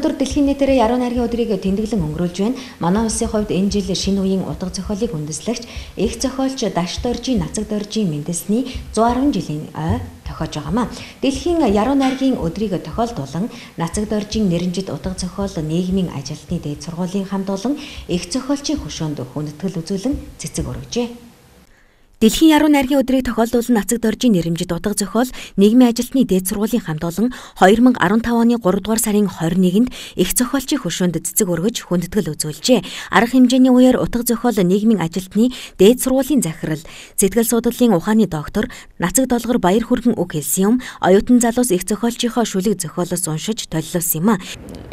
Өнөөдөр дэлхийн нийтээр яруу найргийн өдрийг тэмдэглэн өнгөрүүлж байна. Манай улсын хувьд энэ жил шинэ үеийн утга зохиолыг үндэслэгч их зохиолч Даш Доржийн Нацаг Доржийн Мэндэлсний 110 жилийн ой тохиож байгаамаа. Дэлхийн яруу найргийн өдрийг тохиолдуулан Нацаг Доржийн нэрэмжит утга зохиол нийгмийн ажилтны дээд сургуулийн хамт олон их зохиолчийн хөшөөнд хүндэтгэл үзүүлэн цэцэг өргөжээ. Дэлхийн яруу найргийн өдрийг тохиолдуулан Нацаг Доржийн нэрэмжит утга зохиол нийгмийн ажилтны дээд сургуулийн хамт олон 2015 оны 3 дугаар сарын 21-нд их зохиолчийн хөшөөнд цэцэг өргөж хүндэтгэл үзүүлжээ. Арга хэмжээний үеэр утга зохиол нийгмийн ажилтны дээд сургуулийн захирал, сэтгэл судлалын ухааны доктор Нацаг Долгор Баяр хүргэн үг хэлсэн юм. Оюутан залуус их зохиолчийнхоо шүлэг зохиолоос уншиж толилсон юм а.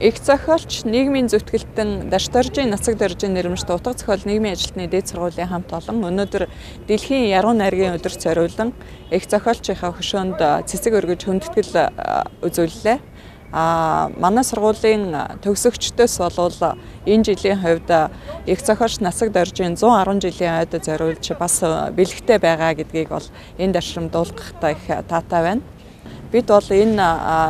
Их зохиолч нийгмийн зүтгэлтэн Даш Доржийн Нацаг Доржийн нэрэмжит утга зохиол нийгмийн ажилтны дээд сургуулийн хамт олон өнөөдөр дэлхийн яруу найргийн өдөрт зориулан их зохиолчийнхаа хөшөөнд цэцэг өргөж хүндэтгэл үзүүллээ. Манай сургуулийн төгсөгчдөөс болвол энэ жилийн хувьд их зохиолч Нацаг Доржийн 110 жилийн ойд зориулж бас бэлэгтэй байгаа гэдгийг бол энэ даршрамд дуулгахтай их таатай байна. Бид бол энэ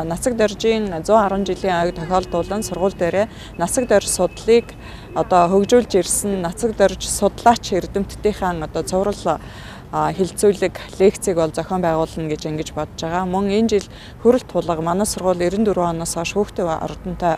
Нацаг Доржийн 110 жилийн ойг тохиолдуулан сургууль дээрээ Нацаг Дорж судлыг хөгжүүлж ирсэн Нацаг Дорж судлаач эрдэмтдийнхээ цуврал хилцүүлэг лекцийг бол зохион байгуулна гэж ингэж бодож байгаа. Мөн энэ жил хөрөлт тулга манай сургууль 94 оноос хойш хүүхдийн ордонтой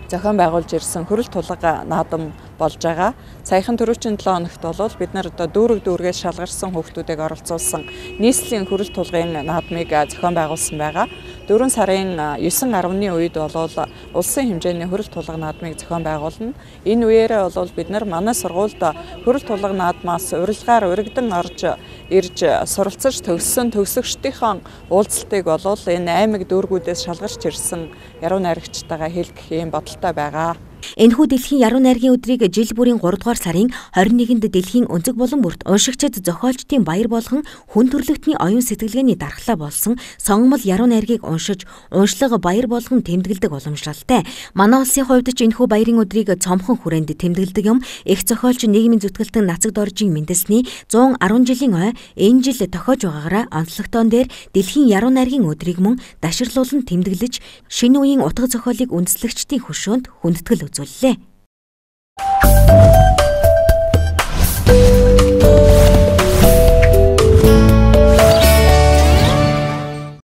зохион байгуулж ирсэн хөрөлт тулга наадам болж байгаа. Саяхан түрүүчийн 7 хоногт бол бид нар дүүргээс шалгарсан хүүхдүүдийг оролцуулсан нийслэлийн хөрөлт тулгын наадмыг зохион байгуулсан байгаа. 4 сарын 9-10-ны үед бол улсын хэмжээний хөрөлт тулга наадмыг зохион байгуулна. Энэ үеэрээ бол бид нар манай сургуульд хөрөлт тулга наадмаас урилгаар уригдан орж ирж суралцаж төгссөн төгсөгчдийнхөө уулзалтыг бол энэ аймаг дүүргүүдээс шалгарч ирсэн яруу найрагчтайгаа хэлгэх юм бодолтой байгаа. Энэхүү дэлхийн яруу найргийн өдрийг жил бүрийн 3 дугаар сарын 21-нд дэлхийн өнцөг булан бүрт уншигчид зохиолчдын баяр болгон хүн төрөлхтний оюун сэтгэлгээний дархлаа болсон сонгомол яруу найргийг уншиж уншлага баяр болгон тэмдэглэдэг уламжлалтай. Манай улсын хувьд ч энэхүү баярын өдрийг цомхон хүрээнд тэмдэглэдэг юм. Их зохиолч нийгмийн зүтгэлтэн Нацаг Доржийн Мэндэлсний 110 жилийн ой энэ жил тохиож байгаагаараа онцлогтоон дээр дэлхийн яруу найргийн өдрийг мөн даширлуулан тэмдэглэж шинэ үеийн утга зохиолыг үндэслэгчдийн хөшөөнд хүндэтгэл үзүүллээ.